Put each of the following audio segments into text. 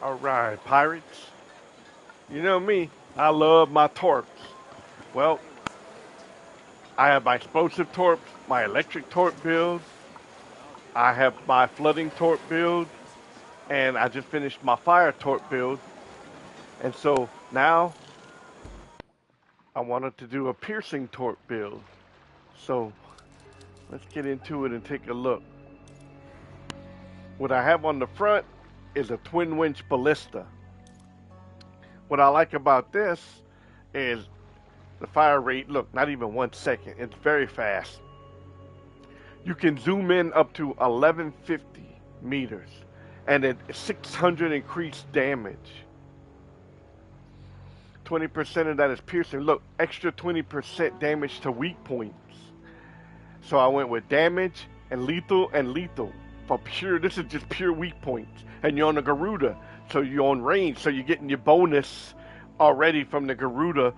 All right, pirates. You know me. I love my torps. Well, I have my explosive torps, my electric torp build. I have my flooding torp build, and I just finished my fire torp build. And so now I wanted to do a piercing torp build. So let's get into it and take a look. What I have on the front is a twin winch ballista. What I like about this is the fire rate. Look, not even 1 second. It's very fast. You can zoom in up to 1150 meters and at 600 increased damage. 20% of that is piercing. Look, extra 20% damage to weak points. So I went with damage and lethal and lethal. For pure, this is just pure weak points. And you're on the Garuda, so you're on range. So you're getting your bonus already from the Garuda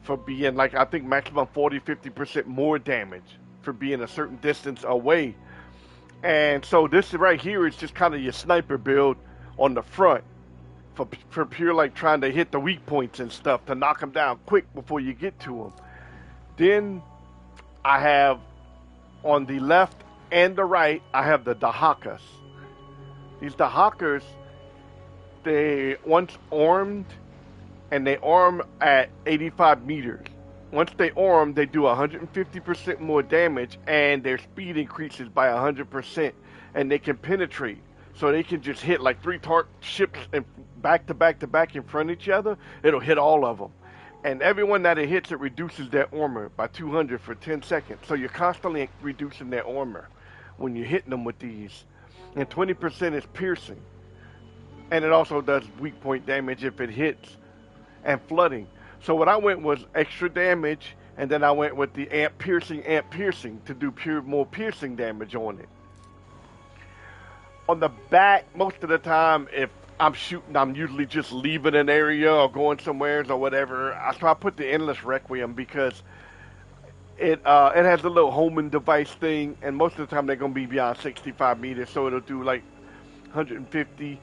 for being like, I think maximum 40-50% more damage for being a certain distance away. And so this right here is just kind of your sniper build on the front for pure like trying to hit the weak points and stuff to knock them down quick before you get to them. Then I have on the left and the right, I have the Dahakas. These Dahakas, they once armed and they arm at 85 meters. Once they arm, they do 150% more damage and their speed increases by 100% and they can penetrate. So they can just hit like three target ships and back to back to back in front of each other. It'll hit all of them. And everyone that it hits, it reduces their armor by 200 for 10 seconds. So you're constantly reducing their armor when you're hitting them with these. And 20% is piercing. And it also does weak point damage if it hits. And flooding. So what I went was extra damage, and then I went with the amp piercing to do more piercing damage on it. On the back, most of the time, if I'm shooting, I'm usually just leaving an area or going somewhere or whatever. So I put the Endless Requiem because it has a little homing device thing, and most of the time they're going to be beyond 65 meters, so it'll do like 150.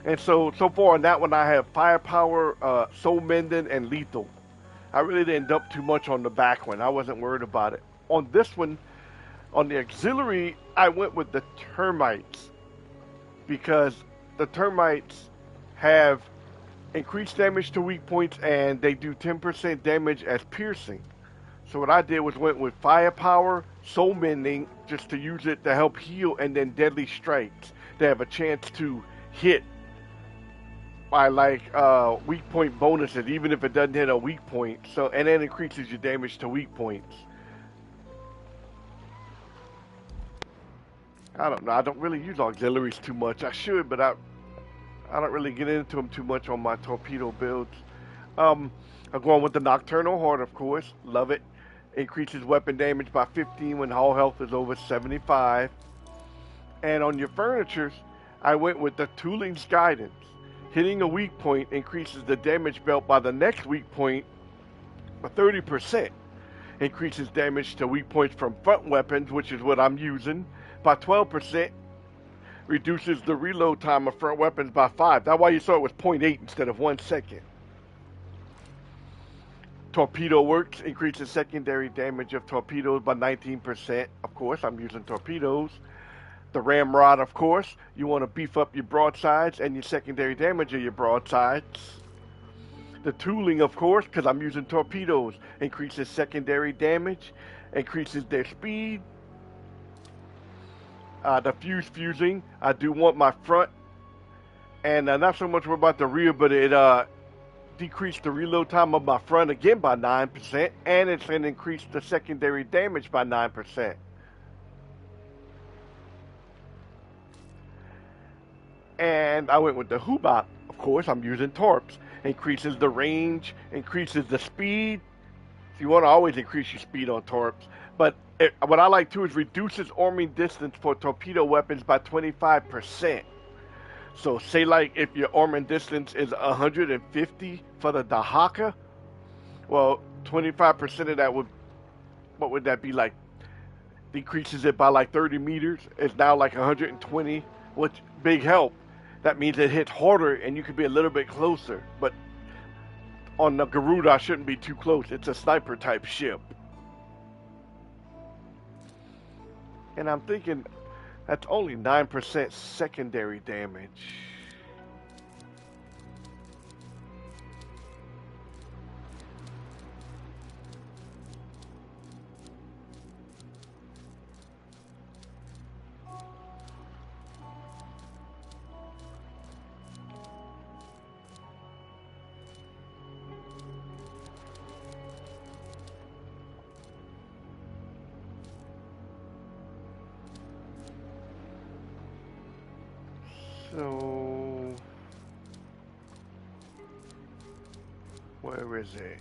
And so far on that one, I have firepower, soul mending, and lethal. I really didn't dump too much on the back one. I wasn't worried about it. On this one, on the auxiliary, I went with the termites because the termites have increased damage to weak points and they do 10% damage as piercing. So what I did was went with firepower, soul mending, just to use it to help heal, and then deadly strikes. They have a chance to hit by like weak point bonuses, even if it doesn't hit a weak point. So and then increases your damage to weak points. I don't know. I don't really use auxiliaries too much. I should, but I don't really get into them too much on my torpedo builds. I'm going with the Nocturnal Heart, of course. Love it. Increases weapon damage by 15 when hull health is over 75. And on your furnitures, I went with the Tooling's Guidance. Hitting a weak point increases the damage belt by the next weak point by 30%. Increases damage to weak points from front weapons, which is what I'm using, by 12%. Reduces the reload time of front weapons by 5. That's why you saw it was 0.8 instead of 1 second. Torpedo Works increases secondary damage of torpedoes by 19%. Of course, I'm using torpedoes. The Ramrod, of course, you want to beef up your broadsides and your secondary damage of your broadsides. The Tooling, of course, because I'm using torpedoes, increases secondary damage, increases their speed. The fusing, I do want my front, and not so much about the rear, but it decreased the reload time of my front again by 9%, and it's going to increase the secondary damage by 9%. And I went with the Hubot, of course, I'm using torps. Increases the range, increases the speed. So you want to always increase your speed on torps. But what I like too is reduces arming distance for torpedo weapons by 25%. So say like if your arming distance is 150 for the Dahaka, well 25% of that would, what would that be like? Decreases it by like 30 meters. It's now like 120, which big help. that means it hits harder and you could be a little bit closer. But on the Garuda, I shouldn't be too close. It's a sniper type ship. And I'm thinking that's only 9% secondary damage. So, where is it?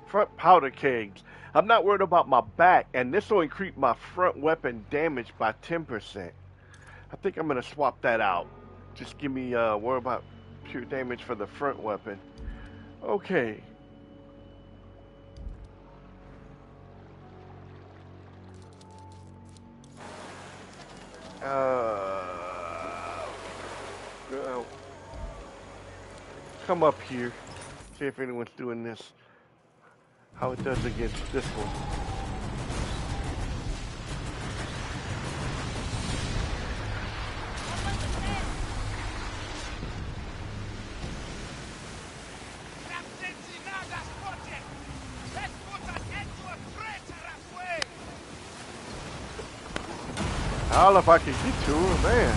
Front powder kegs. I'm not worried about my back, and this will increase my front weapon damage by 10%. I think I'm gonna swap that out. Just give me worry about pure damage for the front weapon. Okay. Well, come up here. See if anyone's doing this. How it does against this one. I don't know if I can get to her, man.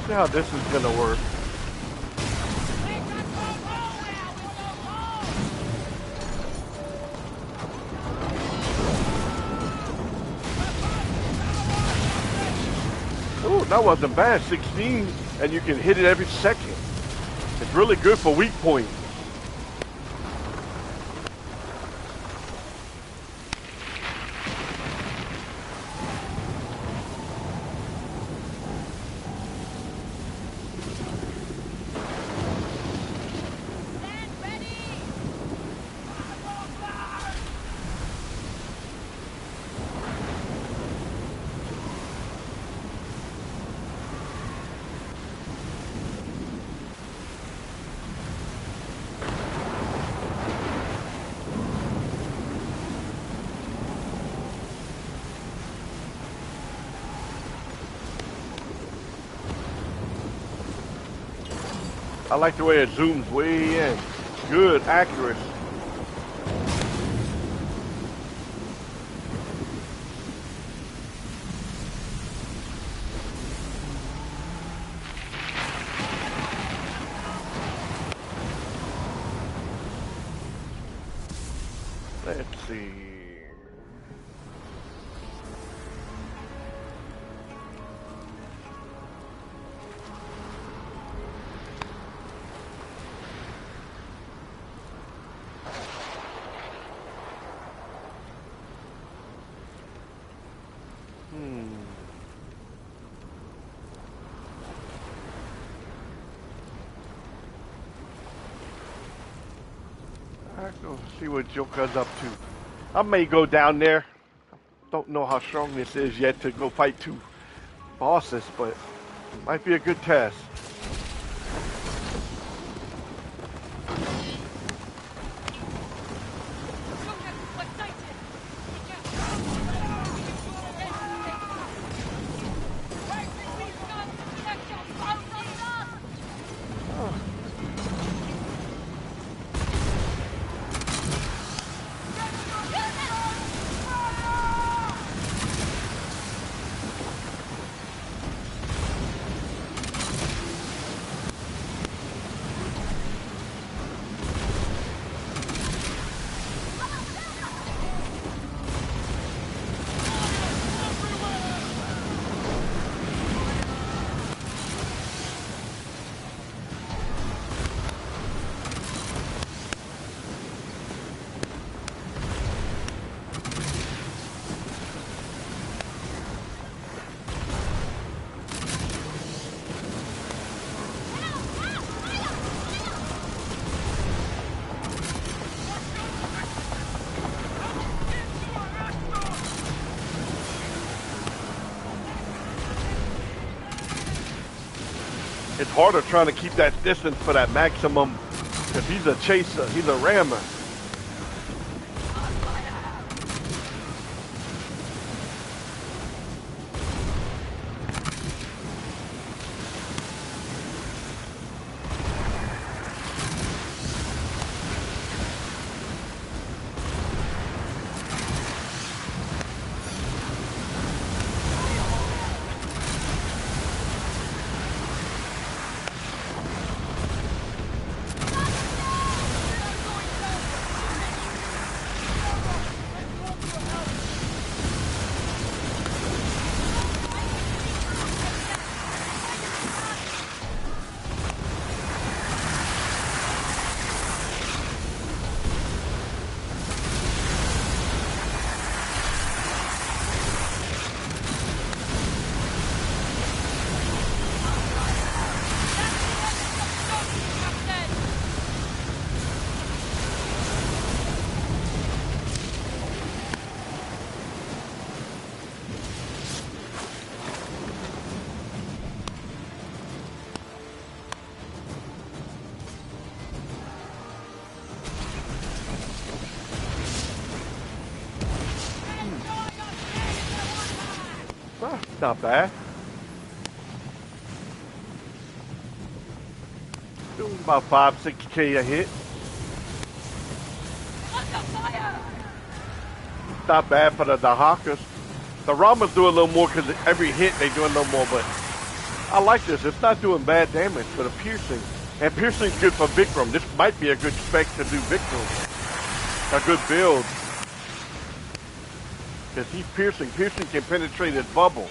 See how this is gonna work. Ooh, that wasn't bad. 16, and you can hit it every second. It's really good for weak points. I like the way it zooms way in. Good accuracy. Let's see. Go see what Joker's up to. I may go down there. Don't know how strong this is yet to go fight two bosses, but it might be a good test. it's harder trying to keep that distance for that maximum. Because he's a chaser, he's a rammer. Not bad. Doing about 5-6K a hit. Not bad for the Dahakas. The Ramas do a little more because every hit they do a little more, but I like this. It's not doing bad damage for the piercing. And piercing's good for Vikram. This might be a good spec to do Vikram. A good build. Because he's piercing. Piercing can penetrate his bubble.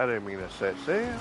I didn't mean to set sail.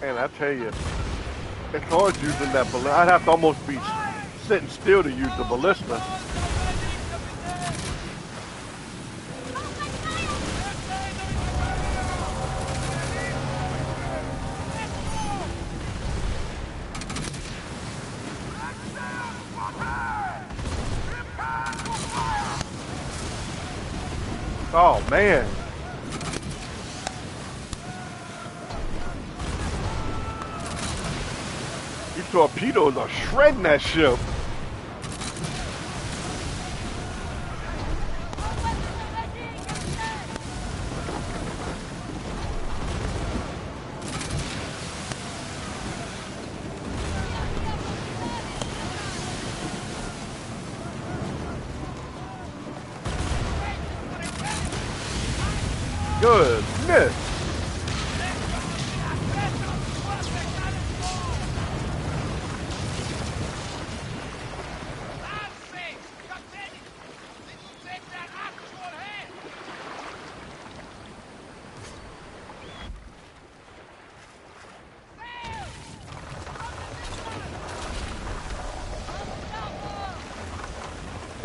Man, I tell you, it's hard using that ballista. I'd have to almost be sitting still to use the ballista. Oh, man. These torpedoes are shredding that ship. Goodness.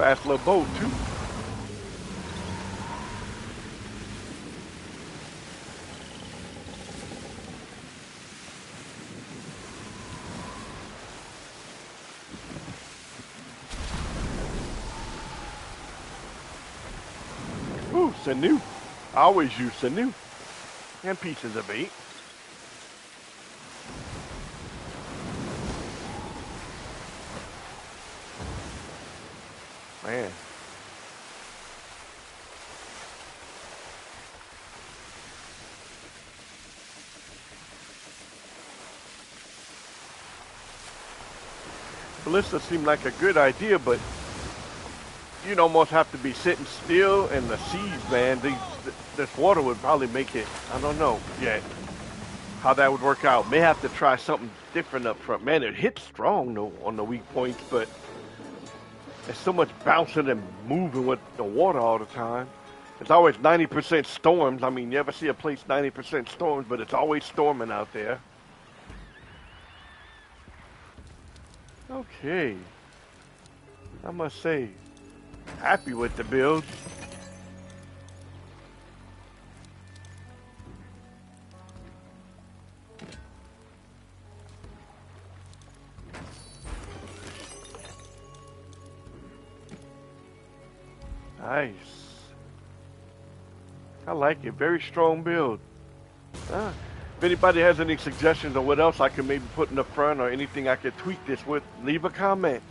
Fast little boat too. Ooh, sinew. I always use sinew. And pieces of bait. Man. Ballista seemed like a good idea, but you'd almost have to be sitting still in the seas, man. This water would probably make it, I don't know yet how that would work out. May have to try something different up front. Man, it hits strong though on the weak points, but there's so much bouncing and moving with the water all the time. It's always 90% storms. I mean, you ever see a place 90% storms, but it's always storming out there. Okay. I must say, happy with the build. Nice. I like it. Very strong build. If anybody has any suggestions on what else I can maybe put in the front or anything I could tweak this with, leave a comment.